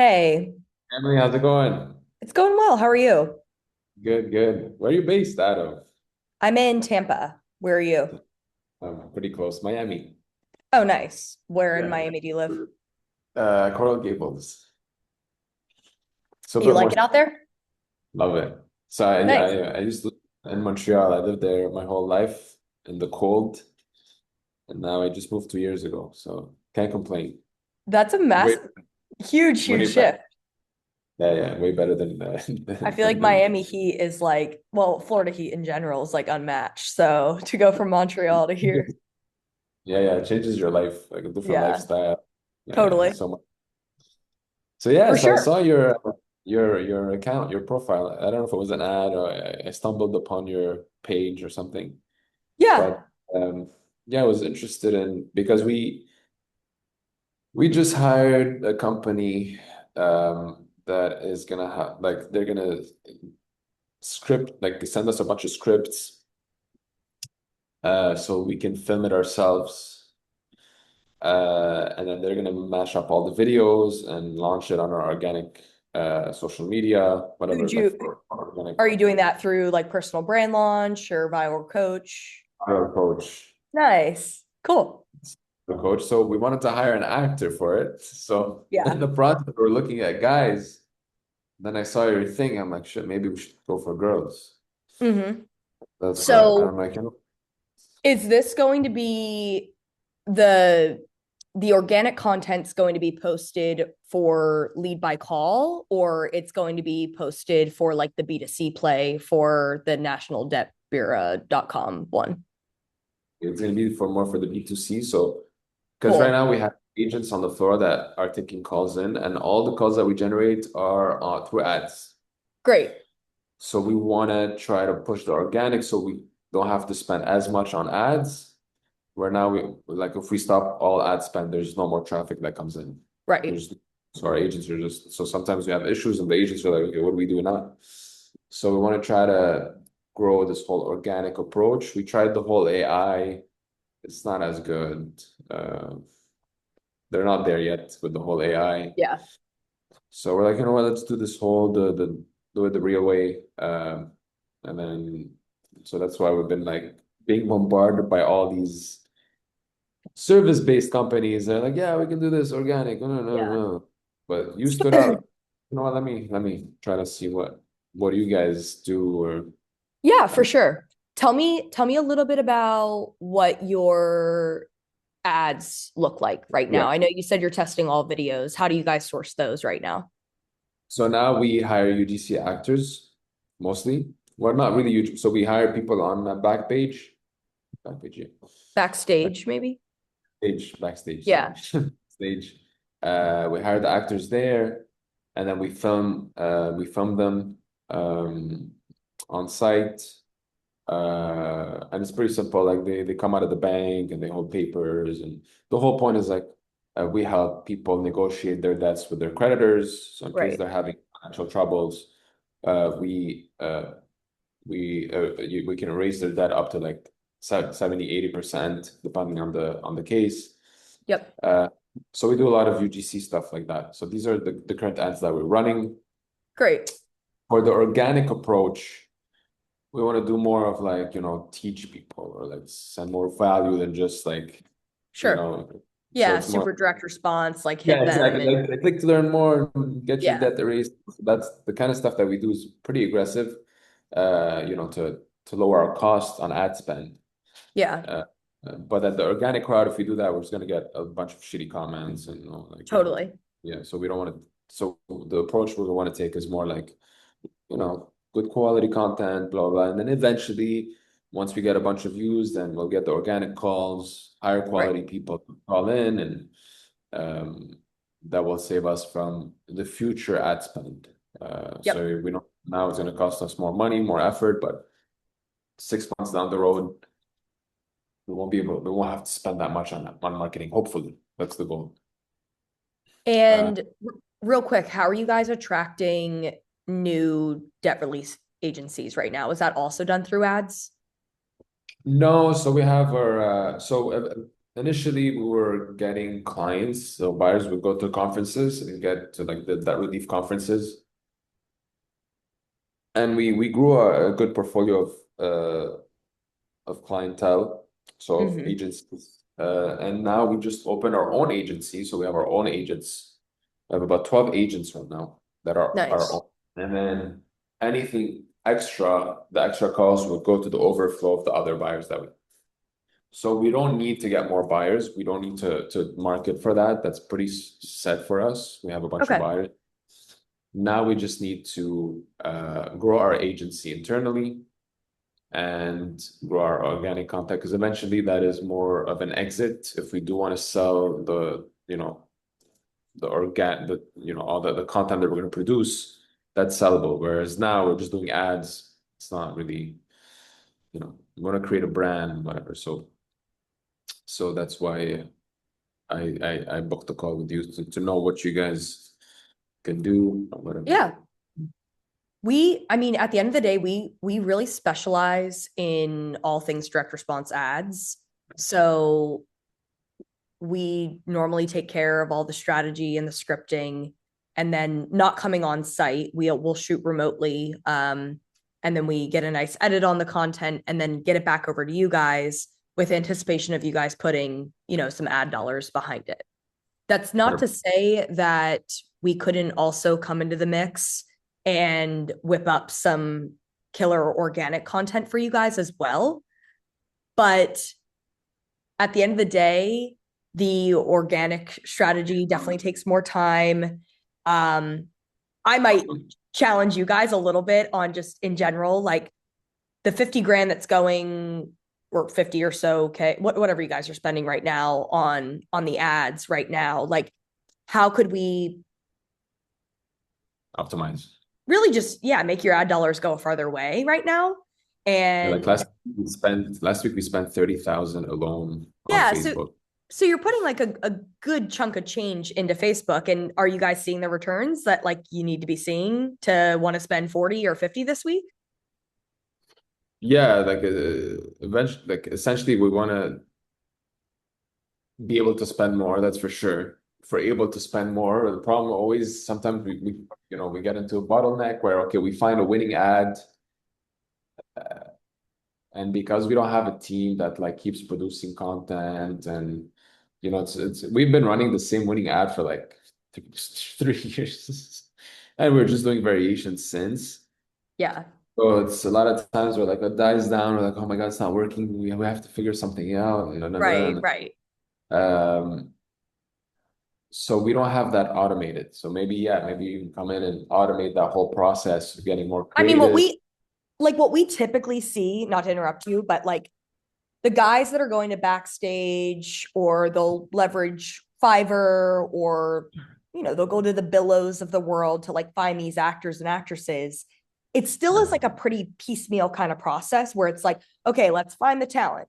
Hey, Emily, how's it going? it's going well. How are you? Good, good. Where are you based out of? I'm in Tampa. Where are you? Pretty close. Miami. Oh, nice. Where in Yeah. Miami do you live? Coral Gables. So a You bit like more. it out there? Love it. So I, Nice. I, I used to live in Montreal. I lived there my whole life in the cold, and now I just moved 2 years ago. So can't complain. That's a Way, massive, huge way better. shift. Yeah, yeah, way better than I feel like than Miami heat is like, well, Florida heat in general is like unmatched. So to go from Montreal to here, yeah, yeah. It changes your life, like a different yeah, lifestyle. Yeah, yeah. totally. So much. So yeah, For so I sure. saw your account, your profile. I don't know if it was an ad or I stumbled upon your page or something. Yeah. But yeah, I was interested in because we just hired a company that is gonna have like they're gonna script like send us a bunch of scripts so we can film it ourselves. And then they're gonna mash up all the videos and launch it on our organic social media, whatever, Who'd like you, for organic are you doing that through like personal brand launch or viral coach? our coach, Nice. Cool. the coach. So we wanted to hire an actor for it. So in Yeah. the process, we're looking at guys. Then I saw your thing. I'm like, shit, maybe we should go for girls. hmm That's why I'm So like, is this going to be the the organic content's going to be posted for lead by call, or it's going to be posted for like the B2C play for the National Debt Bureau.com one? it's gonna be for more for the B2C. So because right Cool. now we have agents on the floor that are taking calls in, and all the calls that we generate are through ads. Great. So we want to try to push the organic so we don't have to spend as much on ads. Where now we like if we stop all ad spend, there's no more traffic that comes in. Right. There's so our agents are just so sometimes we have issues and the agents are like, okay, what do we do now? So we want to try to grow this whole organic approach. We tried the whole AI. It's not as good. Uh, they're not there yet with the whole AI. Yeah. So we're like, you know what, let's do this whole the do it the real way. And then so that's why we've been like being bombarded by all these service-based companies. They're like, yeah, we can do this organic. No, no, no, Yeah. no. But you stood out. You know what? Let me try to see what you guys do or Yeah, for sure. Tell me a little bit about what your ads look like right yeah. now. I know you said you're testing all videos. How do you guys source those right now? So now we hire UGC actors mostly. Well, not really UGC. So we hire people on Backpage, yeah. Backstage, maybe? Backstage, sorry. Yeah. Stage. We hire the actors there, and then we film them um, on site. And it's pretty simple. Like they come out of the bank and they hold papers, and the whole point is like we help people negotiate their debts with their creditors. So in case Right. they're having financial troubles, uh, we uh, we can raise their debt up to like 70-80% depending on the case. Yep. Uh, so we do a lot of UGC stuff like that. So these are the current ads that we're running. Great. For the organic approach, we want to do more of like, teach people or like send more value than just like, you Sure. know, so Yeah. it's more, Super direct response, like yeah, hit them exactly. and Like click to learn more, get your yeah. debt erased. That's the kind of stuff that we do is pretty aggressive, to lower our costs on ad spend. Yeah. Uh, but at the organic crowd, if we do that, we're just gonna get a bunch of shitty comments and Totally. yeah. So we don't want to. So the approach we want to take is more like good quality content, blah, blah. And then eventually, once we get a bunch of views, then we'll get the organic calls, higher Right. quality people to call in, and um, that will save us from the future ad spend. Yep. So we know now it's going to cost us more money, more effort, but 6 months down the road, we won't have to spend that much on marketing. Hopefully, that's the goal. Uh, And real quick, how are you guys attracting new debt release agencies right now? Is that also done through ads? No, so we have our initially we were getting clients, so buyers would go to conferences and get to like the debt relief conferences, and we grew a good portfolio of clientele, so of Hmm. agencies. And now we just opened our own agency, so we have our own agents. We have about 12 agents right now that are our Nice. own. And then anything extra, the extra calls would go to the overflow of the other buyers that we. So we don't need to get more buyers. We don't need to market for that. That's pretty set for us. We have a bunch of Okay. buyers. Now we just need to grow our agency internally and grow our organic content, because eventually that is more of an exit if we do want to sell all the content that we're going to produce, that's sellable. Whereas now we're just doing ads. It's not really, we want to create a brand, whatever. So that's why I booked the call with you to know what you guys can do or whatever. Yeah. I mean, at the end of the day, we really specialize in all things direct response ads. So we normally take care of all the strategy and the scripting, and then not coming on site. We'll shoot remotely, and then we get a nice edit on the content, and then get it back over to you guys with anticipation of you guys putting some ad dollars behind it. That's not to say that we couldn't also come into the mix and whip up some killer organic content for you guys as well. But at the end of the day, the organic strategy definitely takes more time. I might challenge you guys a little bit on just in general, like the 50 grand that's going, or 50 or so, okay, whatever you guys are spending right now on the ads right now. Like, how could we Optimize. really just, yeah, make your ad dollars go a farther way right now? Yeah, like And last week we spent 30,000 alone on yeah, so Facebook. so you're putting like a good chunk of change into Facebook. And are you guys seeing the returns that like you need to be seeing to want to spend 40 or 50 this week? Yeah, like eventually, like essentially we want to be able to spend more, that's for sure. If we're able to spend more, the problem always sometimes we get into a bottleneck where okay, we find a winning ad, and because we don't have a team that like keeps producing content, and it's we've been running the same winning ad for like 3 years, and we're just doing variations since. Yeah. So it's a lot of times where like it dies down, we're like, oh my God, it's not working. We have to figure something out, Right, right. um, so we don't have that automated. So maybe, yeah, maybe you can come in and automate that whole process of getting more I mean, creative. what we typically see, not to interrupt you, but like the guys that are going to backstage, or they'll leverage Fiverr, or they'll go to the Billows of the world to like find these actors and actresses. It still is like a pretty piecemeal kind of process where it's like, okay, let's find the talent.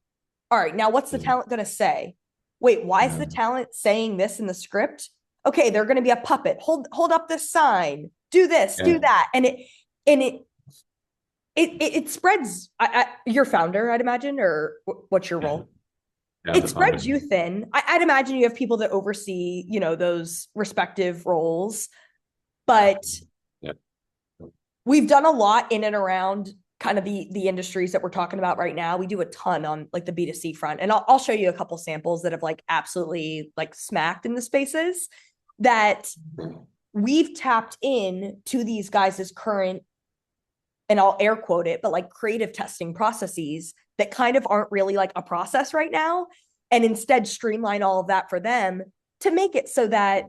All right, now what's the Yeah. talent going to say? Wait, why is Yeah. the talent saying this in the script? Okay, they're going to be a puppet. Hold up this sign. Do this, do Yeah. that, and it spreads. Your founder, I'd imagine, or what's your Yeah. role? Yeah, It the founder. spreads you thin. I'd imagine you have people that oversee, those respective roles, but Yeah. we've done a lot in and around kind of the industries that we're talking about right now. We do a ton on like the B2C front, and I'll show you a couple samples that have like absolutely like smacked in the spaces that we've tapped in to these guys' current, and I'll air quote it, but like creative testing processes that kind of aren't really like a process right now, and instead streamline all of that for them to make it so that,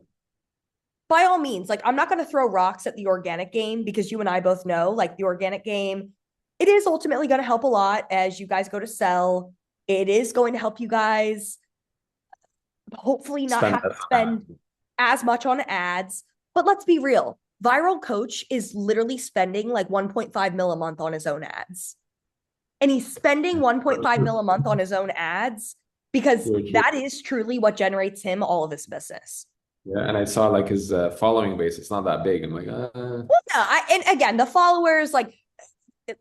by all means, like I'm not going to throw rocks at the organic game, because you and I both know like the organic game, it is ultimately going to help a lot as you guys go to sell. It is going to help you guys hopefully not Spend have that to time. spend as much on ads. But let's be real. Viral Coach is literally spending like 1.5 mil a month on his own ads. And he's spending 1.5 mil a month on his own ads because True, true. that is truly what generates him all of his business. Yeah, and I saw like his following base. It's not that big. I'm like, Well, no, and again, the followers, like,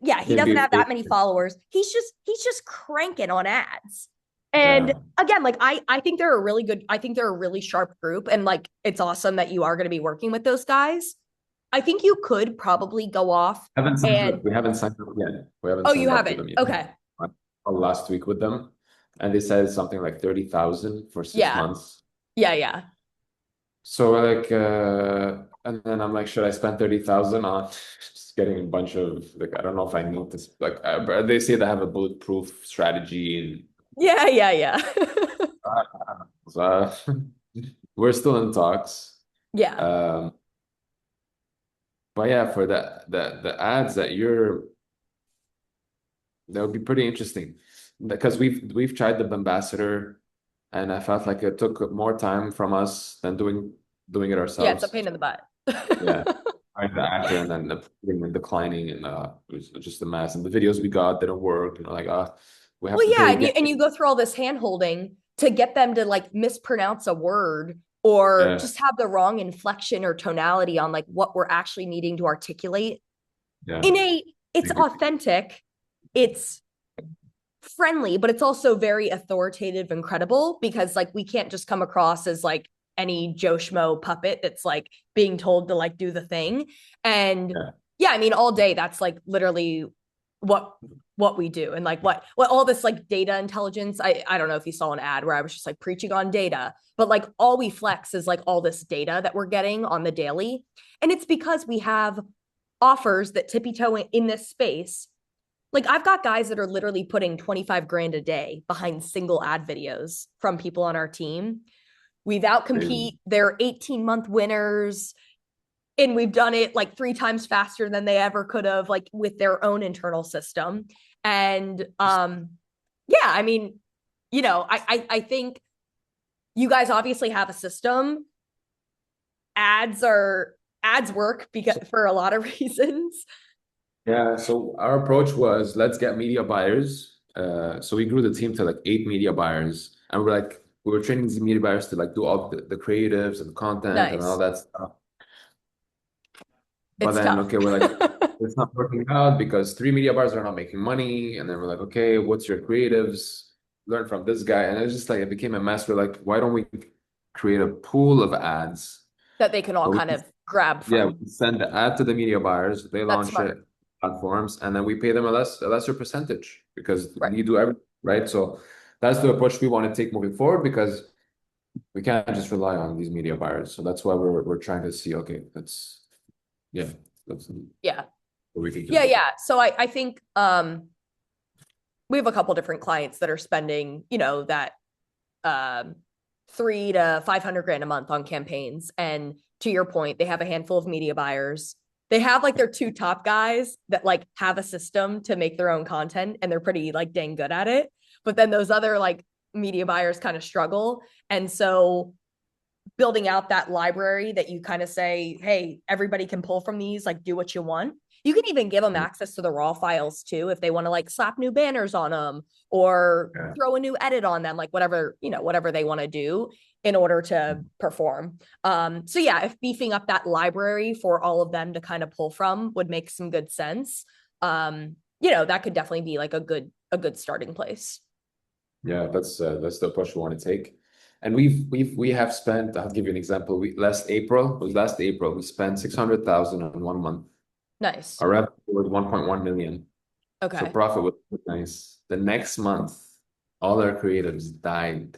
yeah, he can doesn't be have that fake. many followers. He's just cranking on ads. And Yeah. again, like I think they're a really good, I think they're a really sharp group. And like it's awesome that you are going to be working with those guys. I think you could probably go off Haven't signed up. and We haven't signed up yet. We haven't oh, you signed up to haven't. them yet. Okay. I called last week with them, and they said something like 30,000 for six Yeah. months. Yeah. Yeah. So like, and then I'm like, should I spend 30,000 on just getting a bunch of like, I don't know if I need this. Like, but they say they have a bulletproof strategy, Yeah. Yeah. Yeah. and so we're still in talks. Yeah. Um, but yeah, for the ads that would be pretty interesting because we've tried the ambassador, and I felt like it took more time from us than doing it Yeah. It's a ourselves. pain in the butt. Yeah. Find the actor and then the declining, and it was just a mess. And the videos we got didn't work. Like we have Well, to yeah, pay and again. you go through all this hand holding to get them to like mispronounce a word or Yeah, just have the wrong inflection or tonality on like what we're actually needing to articulate yeah. in a it's Thank you. authentic, it's friendly, but it's also very authoritative and credible because like we can't just come across as like any Joe Schmo puppet that's like being told to like do the thing. And Yeah, yeah, I mean all day that's like literally what what we do and like what all this like data intelligence. I don't know if you saw an ad where I was just like preaching on data, but like all we flex is like all this data that we're getting on the daily. And it's because we have offers that tippy toe in this space. Like I've got guys that are literally putting 25 grand a day behind single ad videos from people on our team. We've crazy. outcompete their 18-month winners, and we've done it like 3 times faster than they ever could have, like with their own internal system. And yeah, I mean, I think you guys obviously have a system. Ads work because for a lot of reasons. Yeah, so our approach was let's get media buyers. So we grew the team to like 8 media buyers, and we were training these media buyers to like do all the creatives and content and all Nice. that stuff. But It's then, tough. okay, we're like, it's not working out because 3 media buyers are not making money. And then we're like, okay, what's your creatives? Learn from this guy. And it's just like, it became a mess. We're like, why don't we create a pool of ads That they can all where kind we, of grab yeah, from. we send the ad to the media buyers, they That's launch smart. it platforms, and then we pay them a lesser percentage because Right. we do everything, right? So that's the approach we want to take moving forward because we can't just rely on these media buyers. So that's why we're trying to see, okay, yeah, that's Yeah. what we can Yeah. do. Yeah. So I think we have a couple different clients that are spending, that um 3 to 500 grand a month on campaigns. And to your point, they have a handful of media buyers. They have like their two top guys that like have a system to make their own content and they're pretty like dang good at it. But then those other like media buyers kind of struggle. And so building out that library that you kind of say, hey, everybody can pull from these, like do what you want. You can even give them access to the raw files too if they want to like slap new banners on them or Yeah. throw a new edit on them, like whatever they want to do in order to perform. So yeah, if beefing up that library for all of them to kind of pull from would make some good sense. That could definitely be like a good starting place. Yeah, that's the approach we want to take. And we have spent, I'll give you an example. Last April, we spent 600,000 in 1 month. Nice. Our revenue was 1.1 million. So Okay. profit was nice. The next month, all our creatives died.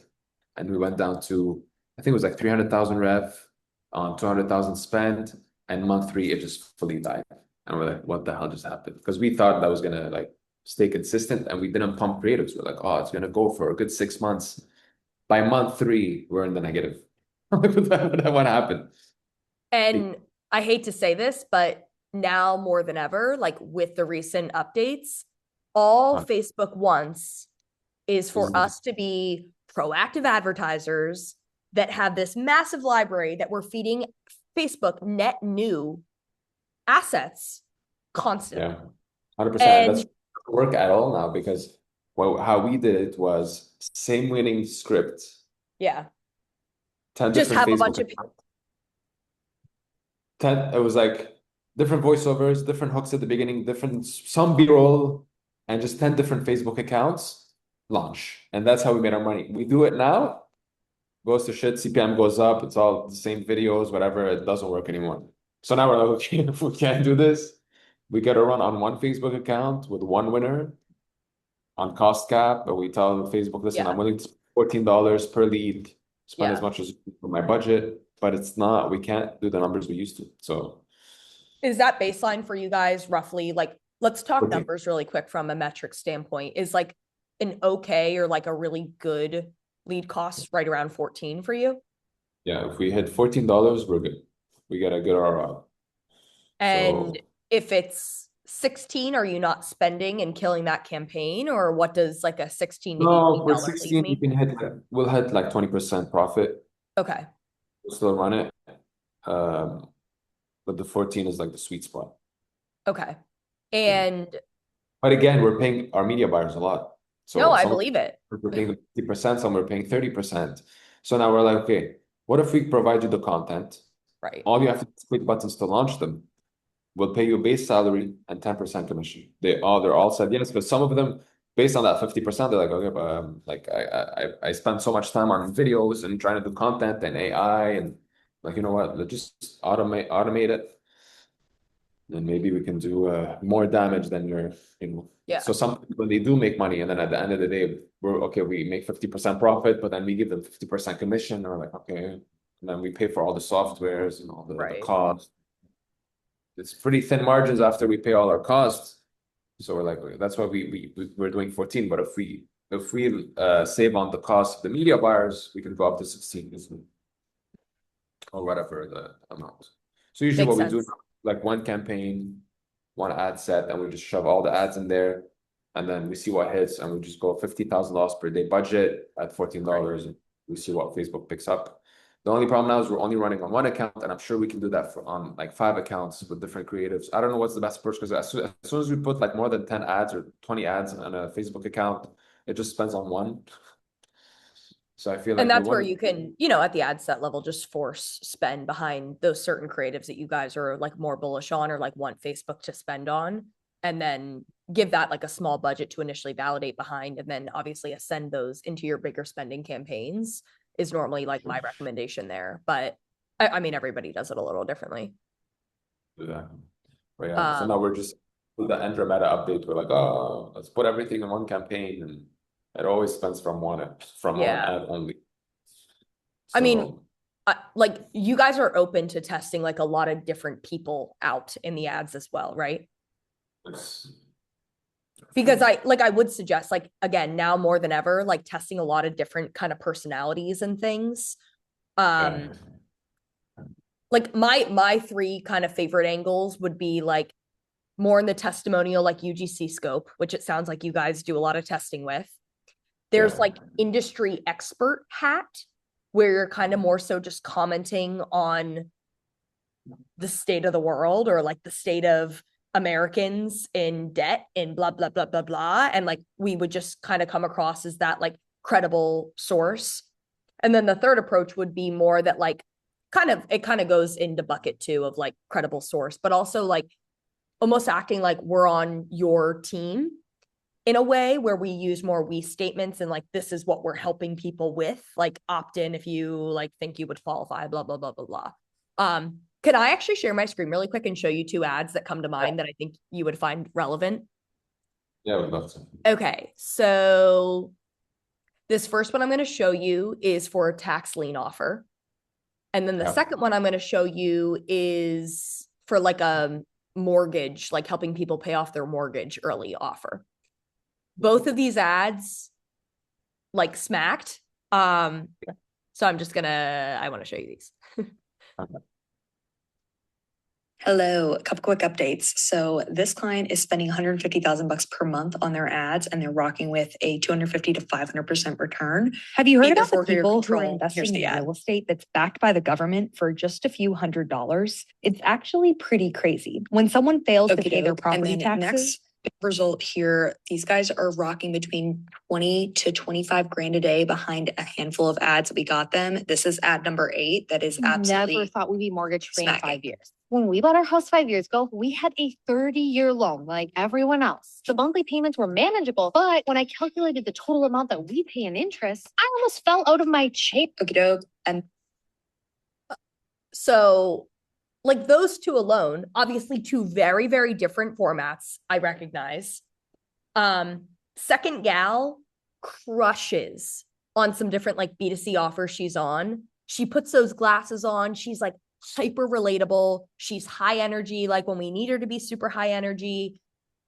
And we went down to, I think it was like 300,000 rev on 200,000 spent. And month three, it just fully died. And we're like, what the hell just happened? Because we thought that was gonna like stay consistent and we didn't pump creatives. We're like, oh, it's gonna go for a good 6 months. By month three, we're in the negative. What happened? And I hate to say this, but now more than ever, like with the recent updates, all Facebook wants is for us to be proactive advertisers that have this massive library that we're feeding Facebook net new assets Yeah, constantly. 100%. That's And not work at all now because how we did it was same winning script, yeah, 10 just different have a Facebook bunch of accounts. 10, it was like different voiceovers, different hooks at the beginning, different some B-roll, and just 10 different Facebook accounts. launch. And that's how we made our money. We do it now, goes to shit, CPM goes up, it's all the same videos, whatever, it doesn't work anymore. So now we're like, okay, if we can't do this, we get to run on one Facebook account with one winner on cost cap, but we tell Facebook, listen, I'm Yeah. willing to spend $14 per lead, spend as Yeah. much as for my budget, but it's not, we can't do the numbers we used to. So Is that baseline for you guys roughly? Like, let's talk 14. numbers really quick from a metric standpoint. Is like an okay or like a really good lead cost right around 14 for you? Yeah, if we hit $14, we're good. We get a good ROI. And So if it's 16, are you not spending and killing that campaign? Or what does like a 16 to no, for $18 lead 16, we mean? can hit we'll hit like 20% profit. Okay. We'll still run it. Um, but the 14 is like the sweet spot. Okay. Yeah. And But again, we're paying our media buyers a lot. no, So I some believe it. we're paying 50%, some we're paying 30%. So now we're like, okay, what if we provide you the content? Right. All you have to do is click buttons to launch them. We'll pay you a base salary and 10% commission. They're all said yes, but some of them, based on that 50%, they're like, okay, but like I spend so much time on videos and trying to do content and AI and like, you know what, let's just automate it. And maybe we can do more damage than your, you know. Yeah. So some when they do make money, and then at the end of the day, we're okay, we make 50% profit, but then we give them 50% commission, or like, okay, and then we pay for all the softwares and all the Right. costs. It's pretty thin margins after we pay all our costs. So we're like, okay, that's why we're doing 14. But if we save on the cost of the media buyers, we can go up to 16 or whatever the amount. So usually Makes what we do, sense. like one campaign, one ad set, and we just shove all the ads in there, and then we see what hits, and we just go $50,000 per day budget at Right. $14, and we see what Facebook picks up. The only problem now is we're only running on one account, and I'm sure we can do that on like 5 accounts with different creatives. I don't know what's the best approach because as soon as we put like more than 10 ads or 20 ads on a Facebook account, it just spends on one. So I feel And like we that's where want you can, at the ad set level, just force spend behind those certain creatives that you guys are like more bullish on or like want Facebook to spend on. And then give that like a small budget to initially validate behind. And then obviously ascend those into your bigger spending campaigns is normally like my recommendation there. But I mean, everybody does it a little differently. do that. But yeah, so now Um, we're just with the Andromeda update. We're like, oh, let's put everything in one campaign, and it always spends from one yeah. ad only. I mean, So like you guys are open to testing like a lot of different people out in the ads as well, right? it's Because I would suggest like again now more than ever like testing a lot of different kind of personalities and things. yeah, Um like my three kind of favorite angles would be like more in the testimonial like UGC scope, which it sounds like you guys do a lot of testing with. There's yeah, like industry expert hat where you're kind of more so just commenting on the state of the world or like the state of Americans in debt and blah blah blah blah blah, and like we would just kind of come across as that like credible source. And then the third approach would be more that like it kind of goes into bucket two of like credible source, but also like almost acting like we're on your team in a way where we use more we statements and like this is what we're helping people with, like opt in if you like think you would qualify, blah blah blah blah blah. Can I actually share my screen really quick and show you two ads that come to mind that I think you would find relevant? yeah, we'd love to. Okay, so this first one I'm going to show you is for a tax lien offer, and then the Yeah, second one I'm going to show you is for like a mortgage, like helping people pay off their mortgage early offer. Both of these ads like smacked. So I want to show you these. okay. Hello, a couple quick updates. So this client is spending 150,000 bucks per month on their ads, and they're rocking with a 250 to 500% return. Have you heard Either about the for your people who are control- investing here's the in ad. real estate that's backed by the government for just a few $100s? It's actually pretty crazy. When someone fails to pay their Okey-doke. And property then taxes, next, Result here, these guys are rocking between 20 to 25 grand a day behind a handful of ads that we got them. This is ad number 8. That is absolutely Never thought we'd be mortgage free in smacking. 5 years. When we bought our house 5 years ago, we had a 30-year loan like everyone else. The monthly payments were manageable, but when I calculated the total amount that we pay in interest, I almost fell out of my chair. Okie doke. And So, like those two alone, obviously two very, very different formats, I recognize. Second gal crushes on some different like B2C offers she's on. She puts those glasses on. She's like hyper relatable. She's high energy, like when we need her to be super high energy.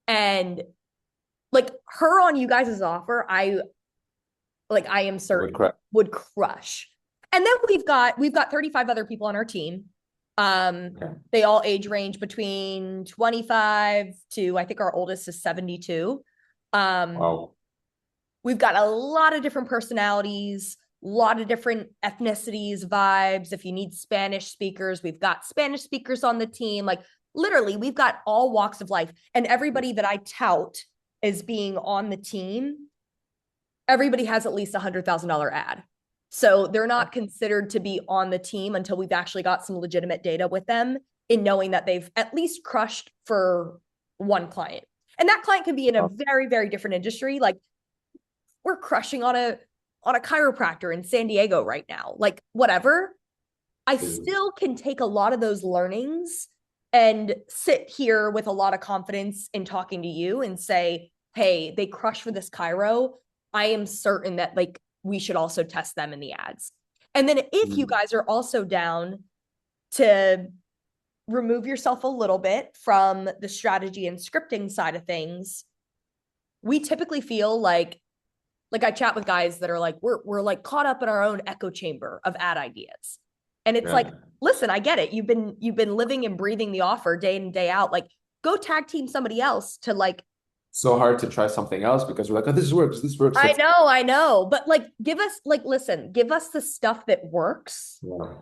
And like her on you guys' offer, I am certain would crush. And then we've got 35 other people on our team. They all age range between 25 to, I think our oldest is 72. Wow. We've got a lot of different personalities, a lot of different ethnicities, vibes. If you need Spanish speakers, we've got Spanish speakers on the team. Like literally, we've got all walks of life. And everybody that I tout as being on the team, everybody has at least $100,000 ad. So they're not considered to be on the team until we've actually got some legitimate data with them in knowing that they've at least crushed for one client. And that client can be in a very, very different industry. Like we're crushing on a chiropractor in San Diego right now. Like whatever. I still can take a lot of those learnings and sit here with a lot of confidence in talking to you and say, hey, they crush for this chiro. I am certain that like we should also test them in the ads. And then if you guys are also down to remove yourself a little bit from the strategy and scripting side of things, we typically feel like I chat with guys that are like, we're like caught up in our own echo chamber of ad ideas. And it's like, listen, I get it. You've been living and breathing the offer day in, day out. Like go tag team somebody else to like. So hard to try something else because we're like, oh, this works. I know. But like, give us the stuff that works. Yeah.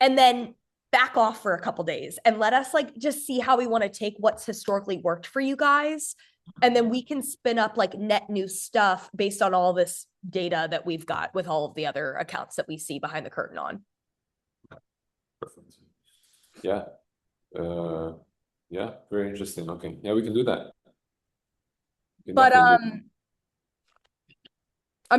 And then back off for a couple days and let us like just see how we want to take what's historically worked for you guys. And then we can spin up like net new stuff based on all this data that we've got with all of the other accounts that we see behind the curtain on. Perfect. Yeah. Yeah, very interesting. Okay. Yeah, we can do that. But I'm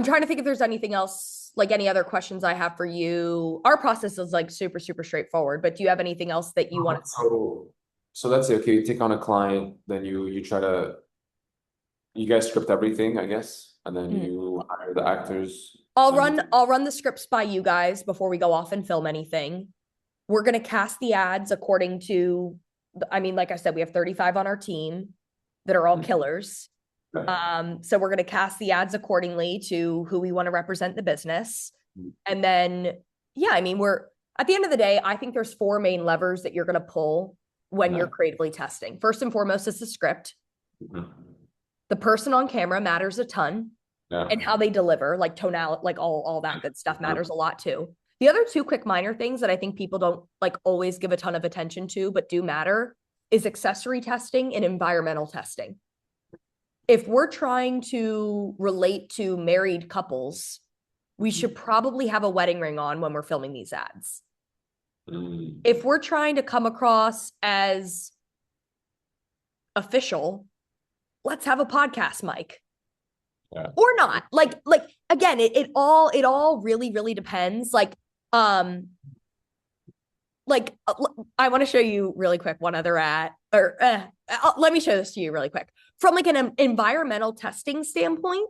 trying to think if there's anything else, like any other questions I have for you. Our process is like super, super straightforward, but do you have anything else that you want to? So let's say, okay, you take on a client, then you guys script everything, I guess, and then you hire the actors. I'll run the scripts by you guys before we go off and film anything. We're going to cast the ads according to, I mean, like I said, we have 35 on our team that are all killers. So we're going to cast the ads accordingly to who we want to represent the business. And then, yeah, I mean, at the end of the day, I think there's 4 main levers that you're going to pull when you're creatively testing. First and foremost is the script. The person on camera matters a ton, and how they deliver, like tonality, like all that good stuff matters a lot too. The other 2 quick minor things that I think people don't like always give a ton of attention to, but do matter, is accessory testing and environmental testing. If we're trying to relate to married couples, we should probably have a wedding ring on when we're filming these ads. If we're trying to come across as official, let's have a let mic. Or not. Like again, it all really, really depends. I want to show you really quick one other ad, or let me show this to you really quick. From like an environmental testing standpoint,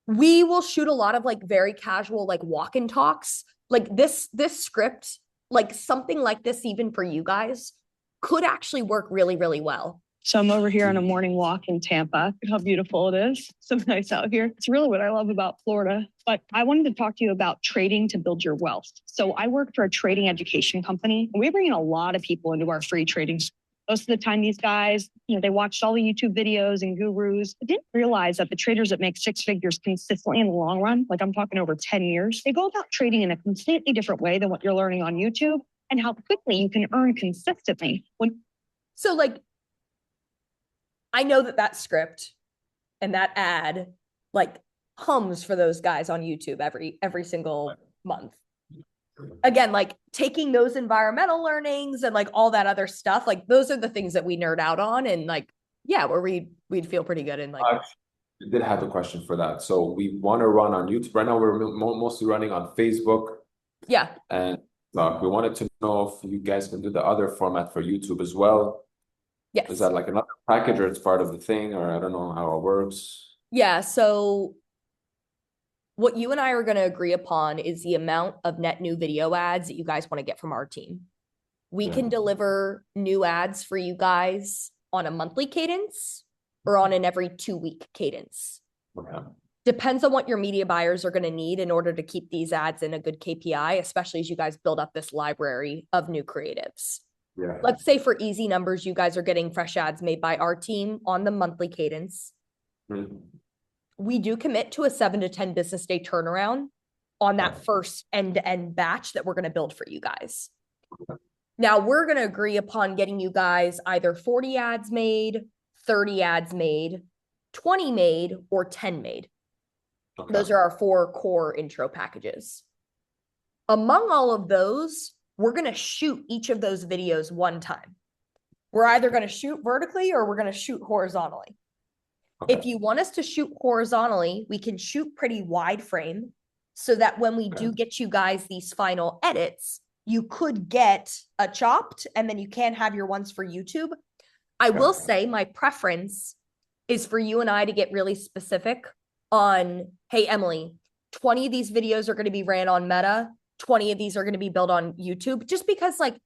we will shoot a lot of like very casual, like walk and talks. Like this script, like something like this, even for you guys, could actually work really, really well. So I'm over here on a morning walk in Tampa. Look how beautiful it is. So nice out here. It's really what I love about Florida. But I wanted to talk to you about trading to build your wealth. So I work for a trading education company, and we bring in a lot of people into our free trading. Most of the time, these guys, they watched all the YouTube videos and gurus, but didn't realize that the traders that make 6 figures consistently in the long run, like I'm talking over 10 years, they go about trading in a completely different way than what you're learning on YouTube, and how quickly you can earn consistently. So like, I know that script and that ad like hums for those guys on YouTube every single month. Again, like taking those environmental learnings and like all that other stuff, like those are the things that we nerd out on, and like, yeah, where we'd feel pretty good in like. I did have a question for that. So we want to run on YouTube right now. We're mostly running on Facebook, Yeah. and we wanted to know if you guys can do the other format for YouTube as well. Yes. Is that like another package, or it's part of the thing, or I don't know how it works? Yeah. So what you and I are going to agree upon is the amount of net new video ads that you guys want to get from our team. We can deliver new ads for you guys on a monthly cadence or on an every 2-week cadence. Okay. Depends on what your media buyers are going to need in order to keep these ads in a good KPI, especially as you guys build up this library of new creatives. Yeah. Let's say for easy numbers, you guys are getting fresh ads made by our team on the monthly cadence. Mm-hmm. We do commit to a 7 to 10 business day turnaround on that first end-to-end batch that we're going to build for you guys. Now we're going to agree upon getting you guys either 40 ads made, 30 ads made, 20 made, or 10 made. Okay. Those are our 4 core intro packages. Among all of those, we're going to shoot each of those videos one time. We're either going to shoot vertically or we're going to shoot horizontally. Okay. If you want us to shoot horizontally, we can shoot pretty wide frame so that when we do get you guys these final edits, you could get a chopped and then you can have your ones for YouTube. I will say my preference is for you and I to get really specific on, hey, Emily, 20 of these videos are going to be ran on Meta. 20 of these are going to be built on YouTube, just because like,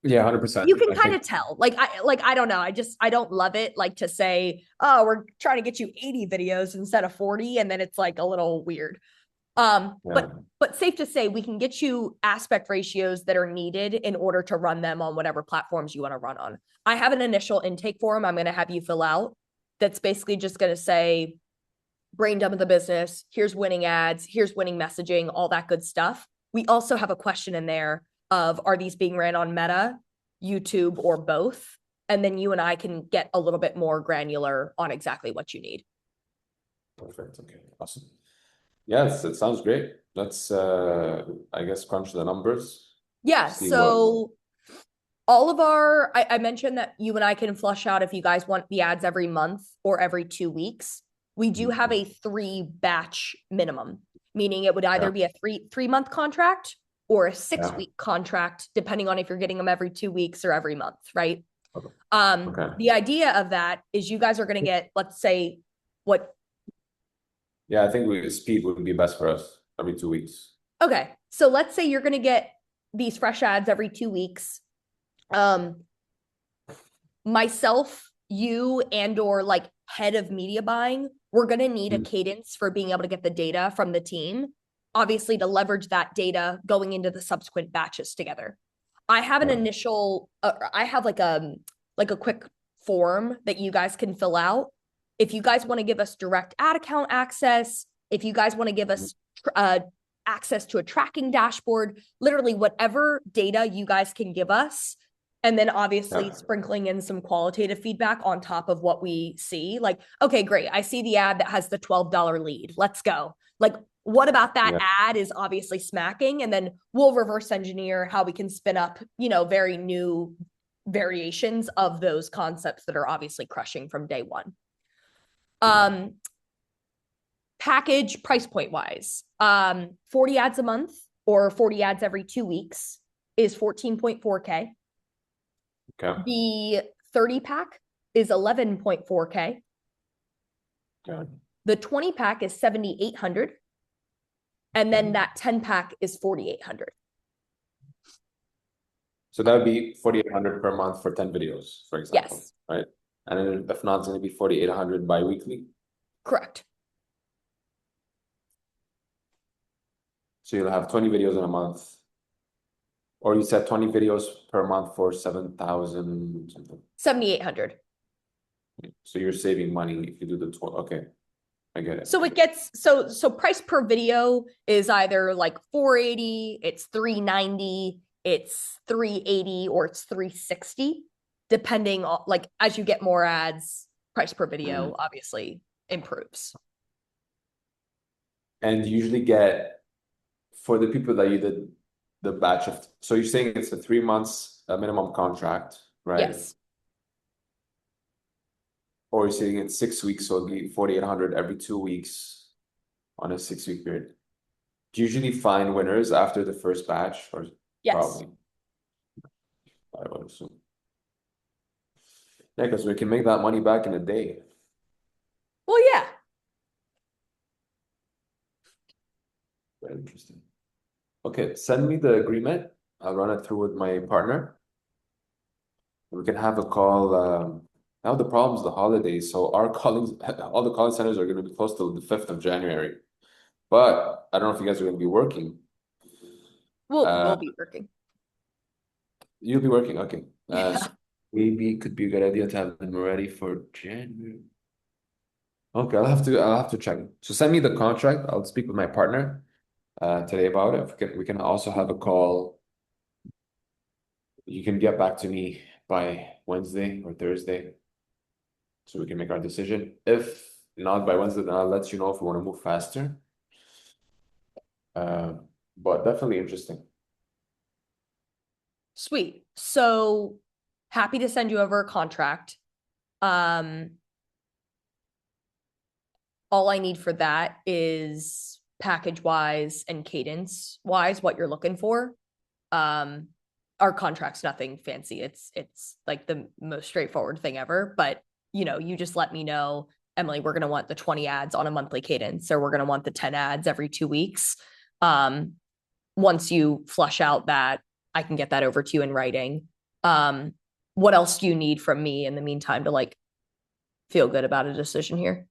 yeah, 100%. You can kind of tell. I don't know. I don't love it. Like to say, oh, we're trying to get you 80 videos instead of 40. And then it's like a little weird. But safe to say we can get you aspect ratios that are needed in order to run them on whatever platforms you want to run on. I have an initial intake form I'm going to have you fill out. That's basically just going to say, brain dump of the business. Here's winning ads. Here's winning messaging, all that good stuff. We also have a question in there of, are these being ran on Meta, YouTube, or both? And then you and I can get a little bit more granular on exactly what you need. Perfect. Okay. Awesome. Yes, it sounds great. Let's, I guess, crunch the numbers. Yeah. So all of our, I mentioned that you and I can flush out if you guys want the ads every month or every 2 weeks. We do have a 3-batch minimum, meaning it would either be a three-month contract or a 6-week contract, depending on if you're getting them every 2 weeks or every month, right? Okay. The idea of that is you guys are going to get, let's say, what? Yeah, I think speed would be best for us every 2 weeks. Okay, so let's say you're going to get these fresh ads every 2 weeks. Myself, you, and or like head of media buying, we're going to need a cadence for being able to get the data from the team, obviously to leverage that data going into the subsequent batches together. I have an initial, I have like a quick form that you guys can fill out. If you guys want to give us direct ad account access, if you guys want to give us access to a tracking dashboard, literally whatever data you guys can give us. And then obviously sprinkling in some qualitative feedback on top of what we see. Like, okay, great. I see the ad that has the $12 lead. Let's go. Like, what about that ad is obviously smacking? And then we'll reverse engineer how we can spin up, very new variations of those concepts that are obviously crushing from day one. Package price point wise, 40 ads a month or 40 ads every 2 weeks is 14.4K. Okay. The 30 pack is 11.4K. Okay. The 20 pack is 7,800. And then that 10 pack is 4,800. So that would be 4,800 per month for 10 videos, for example. Yes. Right. And then if not, it's going to be 4,800 bi-weekly. Correct. So you'll have 20 videos in a month. Or you said 20 videos per month for 7,000 something. 7,800. So you're saving money if you do the 12. Okay. I get it. So it gets, so price per video is either like 480, it's 390, it's 380, or it's 360. depending on, like, as you get more ads, price per video obviously improves. And you usually get, for the people that you did the batch of, so you're saying it's a 3 months minimum contract, right? Yes. Or you're saying it's 6 weeks, so it'll be 4,800 every 2 weeks on a 6-week period. Do you usually find winners after the first batch, or Yes. probably? I would assume. Yeah, because we can make that money back in a day. Well, yeah. Very interesting. Okay, send me the agreement. I'll run it through with my partner. We can have a call. Now the problem is the holidays, so our calling, all the calling centers are going to be closed till the 5th of January. But I don't know if you guys are going to be working. We'll be working. You'll be working, okay. Yeah. So maybe it could be a good idea to have them ready for January. Okay, I'll have to check. So send me the contract. I'll speak with my partner today about it. We can also have a call. You can get back to me by Wednesday or Thursday, so we can make our decision. If not by Wednesday, then I'll let you know if we want to move faster. But definitely interesting. Sweet. So happy to send you over a contract. All I need for that is package wise and cadence wise what you're looking for. Our contract's nothing fancy. It's like the most straightforward thing ever, but you just let me know, Emily, we're going to want the 20 ads on a monthly cadence, or we're going to want the 10 ads every 2 weeks. Once you flush out that, I can get that over to you in writing. What else do you need from me in the meantime to like feel good about a decision here?